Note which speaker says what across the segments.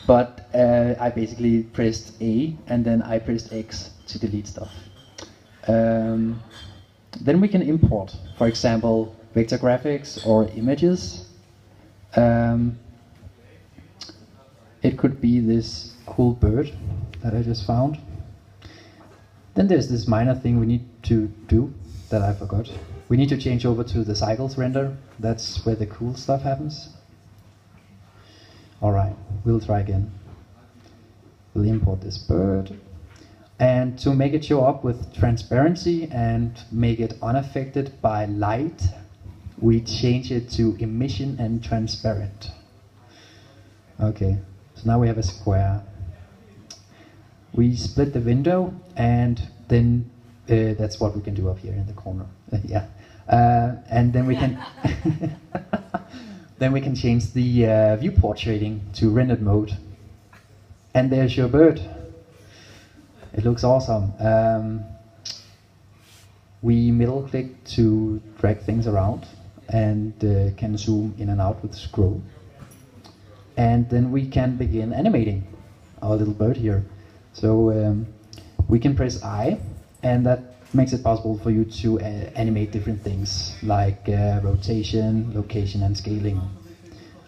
Speaker 1: but I basically pressed A and then I pressed X to delete stuff. Then we can import, for example, vector graphics or images. It could be this cool bird that I just found. Then there's this minor thing we need to do that I forgot. We need to change over to the cycles render. That's where the cool stuff happens. Alright, we'll try again. We'll import this bird. And to make it show up with transparency and make it unaffected by light, we change it to emission and transparent. Okay, so now we have a square. We split the window, and then that's what we can do up here in the corner. Yeah, and then we can then we can change the viewport shading to rendered mode. And there's your bird. It looks awesome. We middle click to drag things around and can zoom in and out with the scroll. And then we can begin animating our little bird here. So we can press I, and that makes it possible for you to animate different things like rotation, location, and scaling.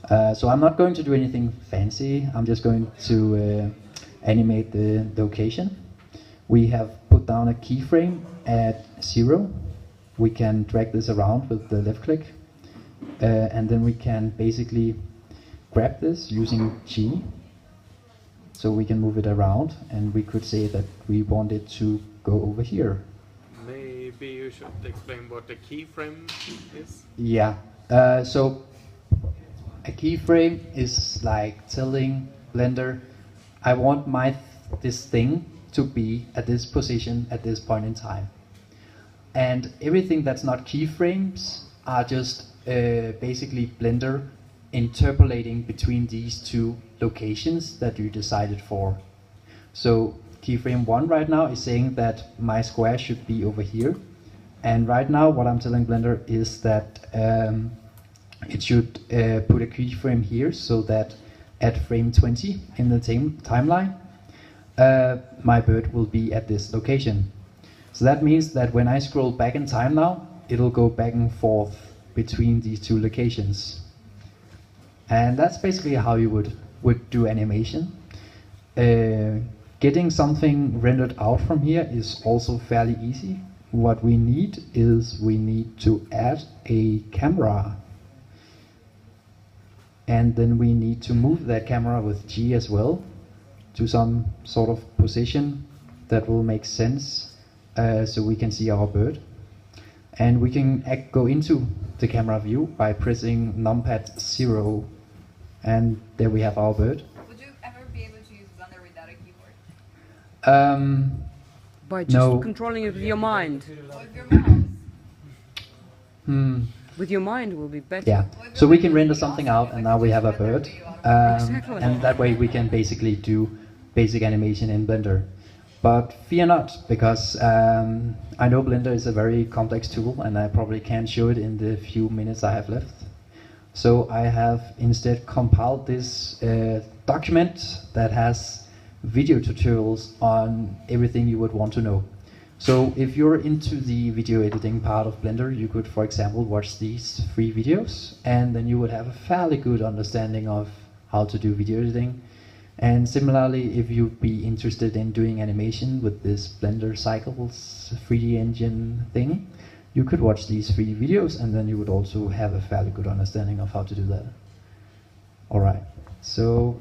Speaker 1: So I'm not going to do anything fancy. I'm just going to animate the location. We have put down a keyframe at 0. We can drag this around with the left click, and then we can basically grab this using G. So we can move it around, and we could say that we want it to go over here.
Speaker 2: Maybe you should explain what a keyframe is.
Speaker 1: Yeah, so a keyframe is like telling Blender, I want this thing to be at this position at this point in time. And everything that's not keyframes are just basically Blender interpolating between these two locations that you decided for. So keyframe 1 right now is saying that my square should be over here, and right now what I'm telling Blender is that it should put a keyframe here, so that at frame 20 in the timeline my bird will be at this location. So that means that when I scroll back in time now, it'll go back and forth between these two locations. And that's basically how you would do animation. Getting something rendered out from here is also fairly easy. What we need is we need to add a camera. And then we need to move that camera with G as well to some sort of position that will make sense, so we can see our bird. And we can go into the camera view by pressing numpad 0. And there we have our bird.
Speaker 3: Would you ever be able to use Blender without a keyboard?
Speaker 4: By just
Speaker 1: No.
Speaker 4: controlling it with your mind.
Speaker 3: Or with your mouse?
Speaker 4: With your mind will be better.
Speaker 1: Yeah, so we can render something out, and now we have a bird.
Speaker 4: Exactly.
Speaker 1: And that way we can basically do basic animation in Blender. But fear not, because I know Blender is a very complex tool, and I probably can't show it in the few minutes I have left. So I have instead compiled this document that has video tutorials on everything you would want to know. So if you're into the video editing part of Blender, you could, for example, watch these 3 videos, and then you would have a fairly good understanding of how to do video editing. And similarly, if you'd be interested in doing animation with this Blender Cycles 3D engine thing, you could watch these 3 videos, and then you would also have a fairly good understanding of how to do that. Alright, so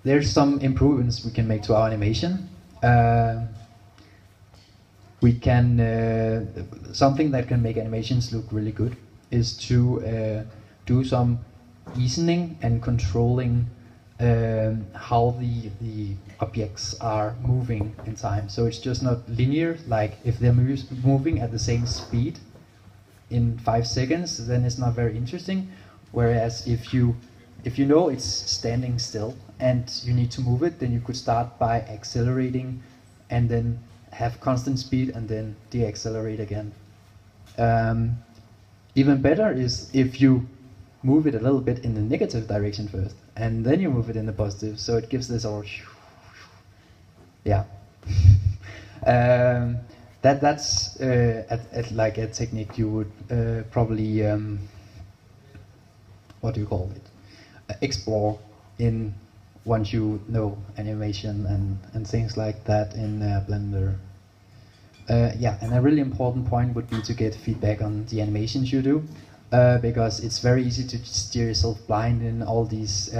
Speaker 1: there's some improvements we can make to our animation. We can, something that can make animations look really good is to do some easing and controlling how the objects are moving in time. So it's just not linear, like if they're moving at the same speed in 5 seconds, then it's not very interesting. Whereas if you know it's standing still and you need to move it, then you could start by accelerating and then have constant speed and then deaccelerate again. Even better is if you move it a little bit in the negative direction first, and then you move it in the positive, so it gives this all. Yeah. That's like a technique you would probably what do you call it? Explore in once you know animation and things like that in Blender. Yeah, and a really important point would be to get feedback on the animations you do, because it's very easy to steer yourself blind in all these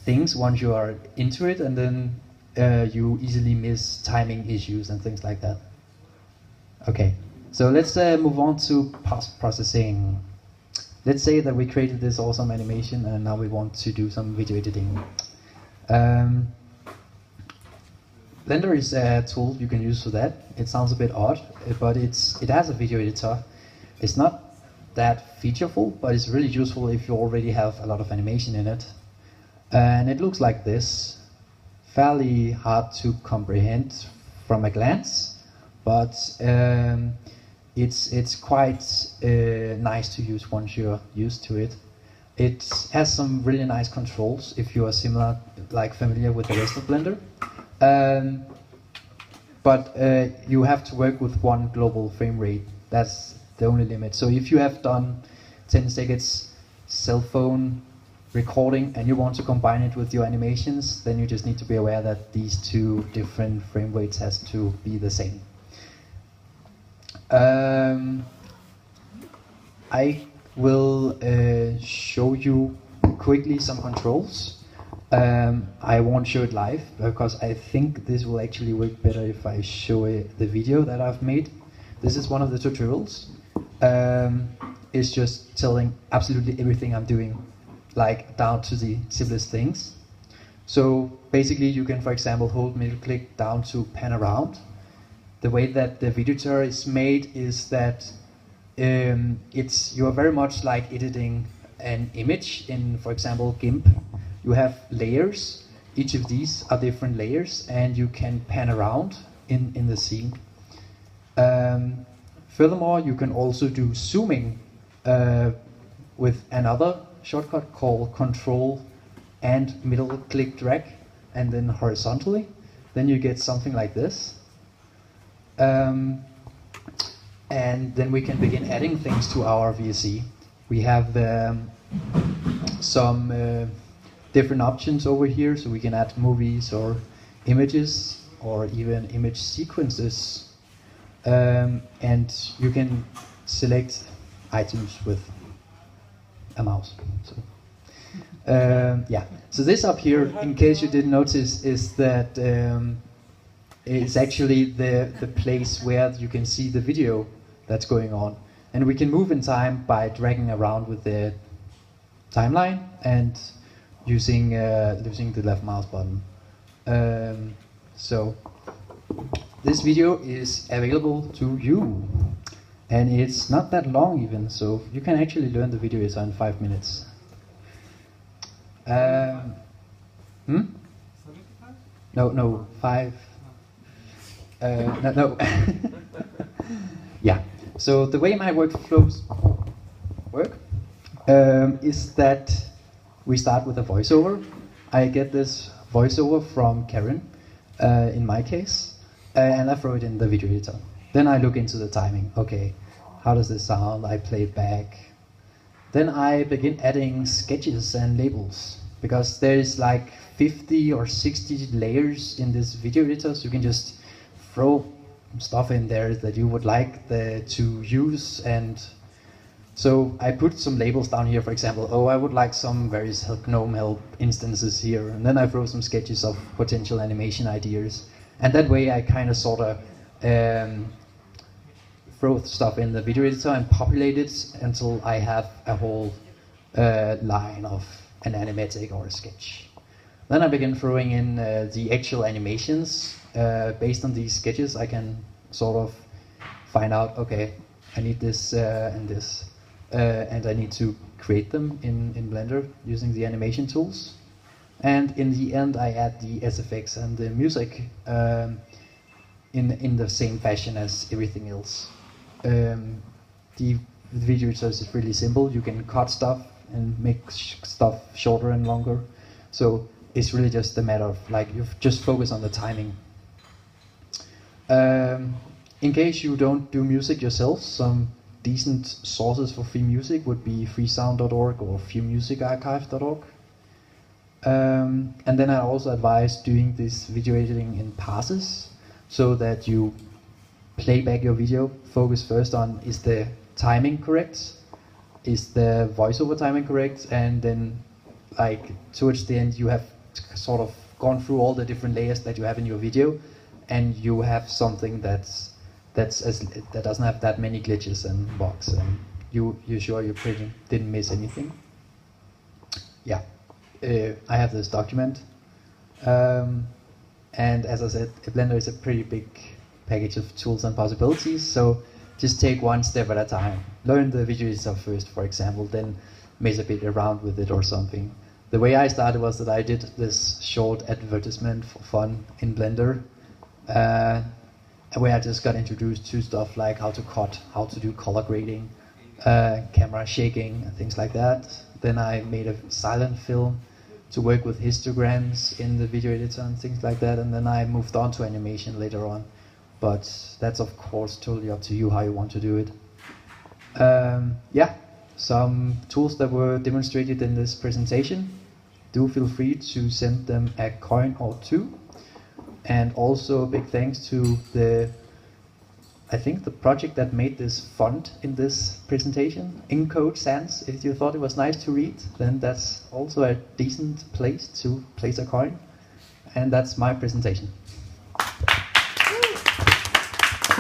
Speaker 1: things once you are into it, and then you easily miss timing issues and things like that. Okay, so let's move on to post-processing. Let's say that we created this awesome animation and now we want to do some video editing. Blender is a tool you can use for that. It sounds a bit odd, but it has a video editor. It's not that featureful, but it's really useful if you already have a lot of animation in it. And it looks like this. Fairly hard to comprehend from a glance, but it's quite nice to use once you're used to it. It has some really nice controls if you are familiar with the rest of Blender. But you have to work with one global frame rate. That's the only limit. So if you have done 10 seconds cell phone recording and you want to combine it with your animations, then you just need to be aware that these two different frame rates has to be the same. I will show you quickly some controls. I won't show it live because I think this will actually work better if I show the video that I've made. This is one of the tutorials. It's just telling absolutely everything I'm doing, like down to the simplest things. So basically you can, for example, hold middle click down to pan around. The way that the video editor is made is that you are very much like editing an image in, for example, GIMP. You have layers. Each of these are different layers, and you can pan around in the scene. Furthermore, you can also do zooming with another shortcut called Control and middle click drag, and then horizontally. Then you get something like this. And then we can begin adding things to our VSC. We have some different options over here, so we can add movies or images or even image sequences. And you can select items with a mouse. So, yeah. So this up here, in case you didn't notice, is that it's actually the place where you can see the video that's going on. And we can move in time by dragging around with the timeline and using the left mouse button. So this video is available to you, and it's not that long even, so you can actually learn the video in 5 minutes. No, 5. No. Yeah. So the way my workflows work is that we start with a voiceover. I get this voiceover from Karen, in my case, and I throw it in the video editor. Then I look into the timing. Okay, how does this sound? I play it back. Then I begin adding sketches and labels, because there's like 50 or 60 layers in this video editor, so you can just throw stuff in there that you would like to use. And so I put some labels down here, for example, oh, I would like some various GNOME help instances here, and then I throw some sketches of potential animation ideas. And that way I kind of sort of throw stuff in the video editor and populate it until I have a whole line of an animatic or a sketch. Then I begin throwing in the actual animations. Based on these sketches, I can sort of find out, okay, I need this and this, and I need to create them in Blender using the animation tools. And in the end, I add the SFX and the music in the same fashion as everything else. The video editor is really simple. You can cut stuff and make stuff shorter and longer. So it's really just a matter of like you just focus on the timing. In case you don't do music yourself, some decent sources for free music would be freesound.org or freemusicarchive.org. And then I also advise doing this video editing in passes, so that you play back your video, focus first on is the timing correct, is the voiceover timing correct, and then like towards the end you have sort of gone through all the different layers that you have in your video, and you have something that doesn't have that many glitches and bugs, and you're sure you didn't miss anything. Yeah, I have this document, and as I said, Blender is a pretty big package of tools and possibilities, so just take one step at a time. Learn the video editor first, for example, then mess a bit around with it or something. The way I started was that I did this short advertisement for fun in Blender, where I just got introduced to stuff like how to cut, how to do color grading, camera shaking, and things like that. Then I made a silent film to work with histograms in the video editor and things like that, and then I moved on to animation later on. But that's of course totally up to you how you want to do it. Yeah, some tools that were demonstrated in this presentation. Do feel free to send them a coin or two. And also a big thanks to I think the project that made this font in this presentation, Encode Sans. If you thought it was nice to read, then that's also a decent place to place a coin. And that's my presentation.